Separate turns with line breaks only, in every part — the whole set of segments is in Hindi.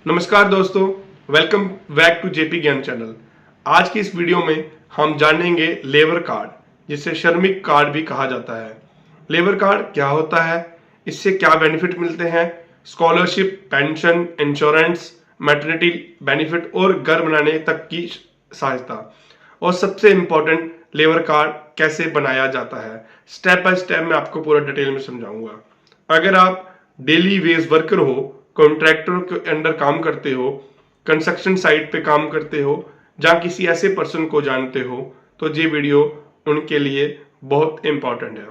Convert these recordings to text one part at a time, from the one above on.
नमस्कार दोस्तों, वेलकम बैक टू जेपी ज्ञान चैनल। आज की इस वीडियो में हम जानेंगे लेबर कार्ड, जिसे श्रमिक कार्ड भी कहा जाता है। लेबर कार्ड क्या होता है, इससे क्या बेनिफिट मिलते हैं, scholarship, pension, insurance, maternity benefit और घर बनाने तक की सहायता, और सबसे इंपॉर्टेंट लेबर कार्ड कैसे बनाया जाता है। स्टेप बाय स्टेप मैं आपको पूरा डिटेल में समझाऊंगा। अगर आप डेली वेज वर्कर हो, कॉन्ट्रैक्टर के अंडर काम करते हो, कंस्ट्रक्शन साइट पे काम करते हो, जहाँ किसी ऐसे पर्सन को जानते हो, तो ये वीडियो उनके लिए बहुत इंपॉर्टेंट है।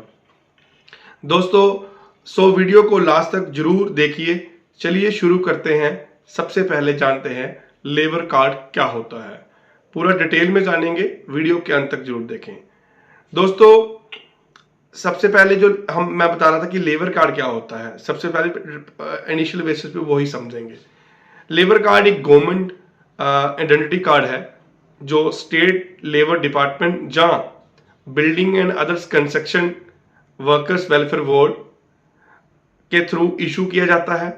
दोस्तों, वीडियो को लास्ट तक जरूर देखिए। चलिए शुरू करते हैं। सबसे पहले जानते हैं लेबर कार्ड क्या होता है। पूरा डिटेल में जानेंगे, वीडियो के अंत तक जरूर देखें। दोस्तों, सबसे पहले मैं बता रहा था कि लेबर कार्ड क्या होता है, सबसे पहले इनिशियल बेसिस पे वही समझेंगे। लेबर कार्ड एक गवर्नमेंट आइडेंटिटी कार्ड है जो स्टेट लेबर डिपार्टमेंट जहां building and others construction workers welfare board के थ्रू इशू किया जाता है।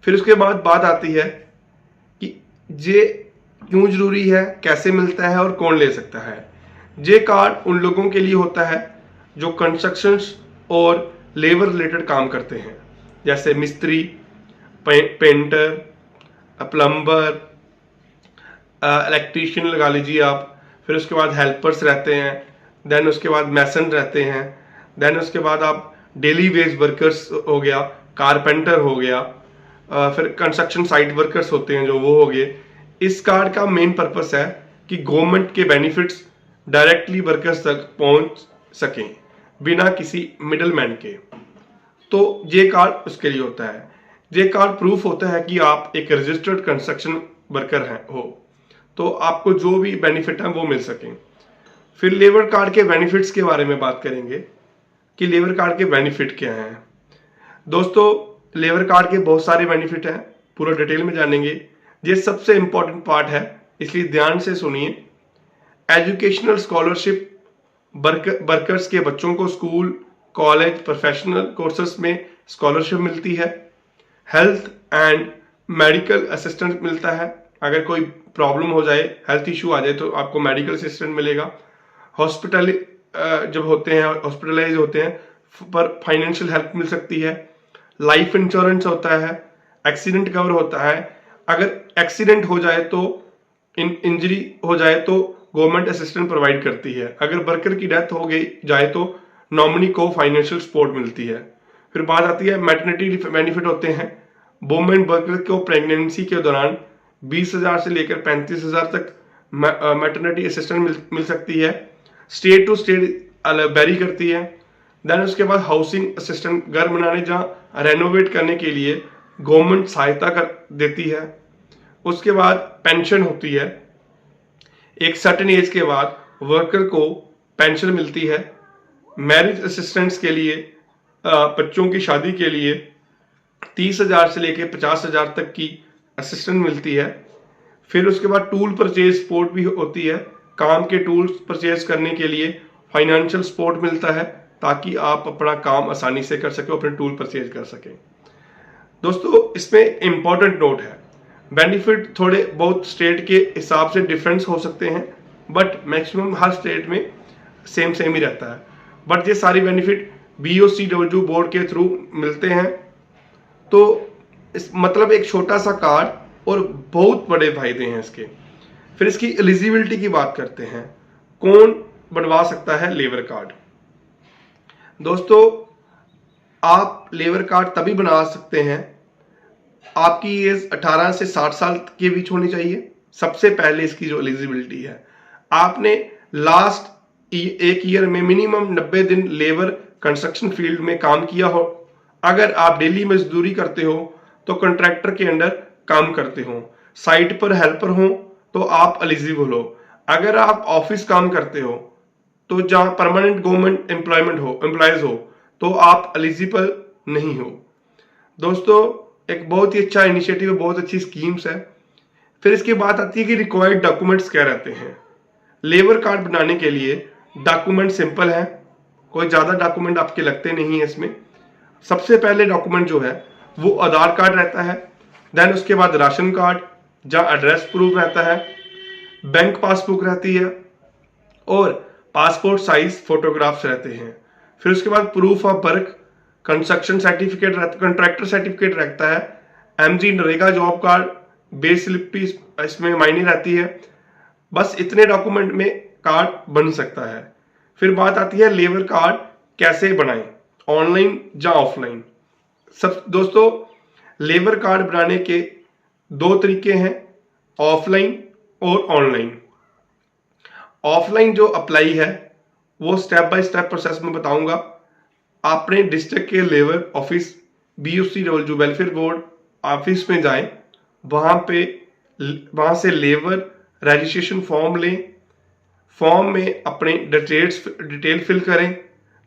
फिर उसके बाद बात आती है कि ये क्यों जरूरी है, कैसे मिलता है और कौन ले सकता है। ये कार्ड उन लोगों के लिए होता है जो कंस्ट्रक्शन और लेबर रिलेटेड काम करते हैं, जैसे मिस्त्री, पेंटर, प्लम्बर, इलेक्ट्रीशियन लगा लीजिए आप। फिर उसके बाद हेल्पर्स रहते हैं, देन उसके बाद मैसन रहते हैं, देन उसके बाद आप डेली वेज वर्कर्स हो गया, कारपेंटर हो गया, फिर कंस्ट्रक्शन साइट वर्कर्स होते हैं जो वो हो गए। इस कार्ड का मेन पर्पस है कि गवर्नमेंट के बेनिफिट्स डायरेक्टली वर्कर्स तक पहुंच सकें बिना किसी मिडलमैन के। तो ये कार्ड उसके लिए होता है। ये कार्ड प्रूफ होता है कि आप एक रजिस्टर्ड कंस्ट्रक्शन वर्कर हैं हो, तो आपको जो भी बेनिफिट है वो मिल सकें। फिर लेबर कार्ड के बेनिफिट्स के बारे में बात करेंगे कि लेबर कार्ड के बेनिफिट क्या हैं। दोस्तों, लेबर कार्ड के बहुत सारे बेनिफिट हैं, पूरा डिटेल में जानेंगे। ये सबसे इंपॉर्टेंट पार्ट है, इसलिए ध्यान से सुनिए। एजुकेशनल स्कॉलरशिप, वर्कर्स के बच्चों को स्कूल, कॉलेज, प्रोफेशनल कोर्सेस में स्कॉलरशिप मिलती है। हेल्थ एंड मेडिकल असिस्टेंस मिलता है, अगर कोई प्रॉब्लम हो जाए, हेल्थ इशू आ जाए तो आपको मेडिकल असिस्टेंट मिलेगा। हॉस्पिटल जब होते हैं, हॉस्पिटलाइज होते हैं, पर फाइनेंशियल हेल्प मिल सकती है। लाइफ इंश्योरेंस होता है, एक्सीडेंट कवर होता है, अगर एक्सीडेंट हो जाए तो, इंजरी हो जाए तो गवर्नमेंट असिस्टेंट प्रोवाइड करती है। अगर वर्कर की डेथ हो गई जाए तो नॉमिनी को फाइनेंशियल सपोर्ट मिलती है। फिर बात आती है मैटरनिटी बेनिफिट होते हैं। वुमेन वर्कर को प्रेगनेंसी के दौरान 20,000 से लेकर 35,000 तक मैटरनिटी असिस्टेंट मिल सकती है। स्टेट टू स्टेट वेरी करती है। देन उसके बाद हाउसिंग असिस्टेंट, घर बनाने जहाँ रेनोवेट करने के लिए गवर्नमेंट सहायता कर देती है। उसके बाद पेंशन होती है, एक सर्टेन एज के बाद वर्कर को पेंशन मिलती है। मैरिज असिस्टेंट्स के लिए, बच्चों की शादी के लिए 30,000 से लेकर 50,000 तक की असिस्टेंट मिलती है। फिर उसके बाद टूल परचेज सपोर्ट भी होती है, काम के टूल्स परचेज करने के लिए फाइनेंशियल सपोर्ट मिलता है ताकि आप अपना काम आसानी से कर सकें, अपने टूल परचेज कर सकें। दोस्तों, इसमें इंपॉर्टेंट नोट है, बेनिफिट थोड़े बहुत स्टेट के हिसाब से डिफरेंस हो सकते हैं, बट मैक्सिमम हर स्टेट में सेम ही रहता है। बट ये सारी बेनिफिट BOCW बोर्ड के थ्रू मिलते हैं। तो इस मतलब एक छोटा सा कार्ड और बहुत बड़े फायदे हैं इसके। फिर इसकी एलिजिबिलिटी की बात करते हैं, कौन बनवा सकता है लेबर कार्ड। दोस्तों, आप लेबर कार्ड तभी बना सकते हैं, आपकी एज 18 से 60 साल के बीच होनी चाहिए। सबसे पहले इसकी जो एलिजिबिलिटी है, आपने लास्ट एक ईयर में मिनिमम 90 दिन लेबर कंस्ट्रक्शन फील्ड में काम किया हो। अगर आप डेली मजदूरी करते हो तो कॉन्ट्रैक्टर के अंडर काम करते हो, साइट पर हेल्पर हो तो आप एलिजिबल हो। अगर आप ऑफिस काम करते हो तो जहां परमानेंट गवर्नमेंट एम्प्लॉयज हो तो आप एलिजिबल नहीं हो। दोस्तों, एक बहुत ही अच्छा इनिशिएटिव है, बहुत अच्छी स्कीम्स है। फिर इसके बाद आती है कि रिक्वायर्ड डॉक्यूमेंट्स क्या रहते हैं। लेबर कार्ड बनाने के लिए डॉक्यूमेंट सिंपल है, कोई ज्यादा डॉक्यूमेंट आपके लगते नहीं है इसमें। सबसे पहले डॉक्यूमेंट जो है वो आधार कार्ड रहता है, देन उसके बाद राशन कार्ड जहाँ एड्रेस प्रूफ रहता है, बैंक पासबुक रहती है और पासपोर्ट साइज फोटोग्राफ्स रहते हैं। फिर उसके बाद proof of birth, construction certificate, contractor certificate रहता है, MG NREGA job card, pay slip भी इसमें मायने रहती है। बस इतने डॉक्यूमेंट में कार्ड बन सकता है। फिर बात आती है लेबर कार्ड कैसे बनाएं, ऑनलाइन या ऑफलाइन। सब दोस्तों, लेबर कार्ड बनाने के दो तरीके हैं, ऑफलाइन और ऑनलाइन। ऑफलाइन जो अप्लाई है वो स्टेप बाय स्टेप प्रोसेस में बताऊंगा। आपने डिस्ट्रिक्ट के labour office, BOC welfare board office में जाएं, वहां से लेबर रजिस्ट्रेशन फॉर्म लें, फॉर्म में अपने डिटेल फिल करें,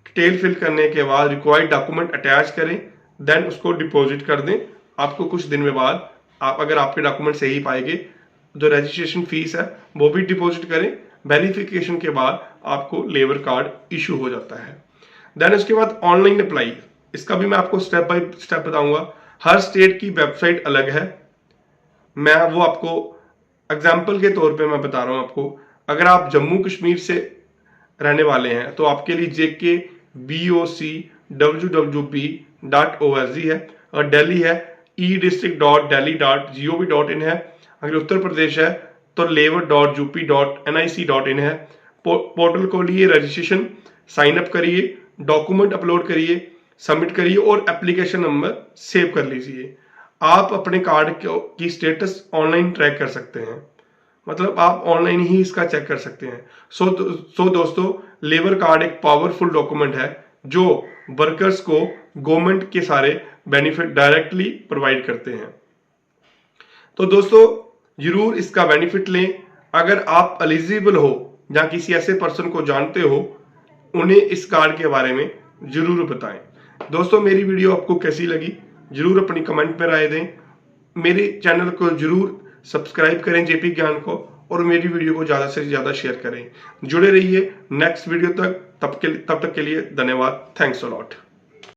डिटेल फिल करने के बाद रिक्वायर्ड डॉक्यूमेंट अटैच करें, देन उसको डिपॉजिट कर दें। आपको कुछ दिन में बाद आप अगर आपके डॉक्यूमेंट सही पाएंगे, जो रजिस्ट्रेशन फीस है वो भी डिपॉजिट करें। वेरिफिकेशन के बाद आपको लेबर कार्ड इशू हो जाता है। देन उसके बाद ऑनलाइन अप्लाई, इसका भी मैं आपको स्टेप बाय स्टेप बताऊंगा। हर स्टेट की वेबसाइट अलग है, मैं वो आपको एग्जाम्पल के तौर पे मैं बता रहा हूं आपको। अगर आप जम्मू कश्मीर से रहने वाले हैं तो आपके लिए JKBOC.WWB.org है, और दिल्ली है edistrict.delhi.gov.in है। अगर उत्तर प्रदेश है तो labor.up.nic.in है। पोर्टल को लिए रजिस्ट्रेशन, साइन अप करिए, डॉक्यूमेंट अपलोड करिए, सबमिट करिए और एप्लीकेशन नंबर सेव कर लीजिए। आप अपने कार्ड की स्टेटस ऑनलाइन ट्रैक कर सकते हैं, मतलब आप ऑनलाइन ही इसका चेक कर सकते हैं। सो दोस्तों, लेबर कार्ड एक पावरफुल डॉक्यूमेंट है जो वर्कर्स को गवर्नमेंट के सारे बेनिफिट डायरेक्टली प्रोवाइड करते हैं। तो दोस्तों, जरूर इसका बेनिफिट लें। अगर आप एलिजिबल हो या किसी ऐसे पर्सन को जानते हो, उन्हें इस कार्ड के बारे में जरूर बताएं। दोस्तों, मेरी वीडियो आपको कैसी लगी जरूर अपनी कमेंट में राय दें। मेरे चैनल को जरूर सब्सक्राइब करें जेपी ज्ञान को, और मेरी वीडियो को ज्यादा से ज्यादा शेयर करें। जुड़े रहिए नेक्स्ट वीडियो तक, तब तक के लिए धन्यवाद। Thanks a lot.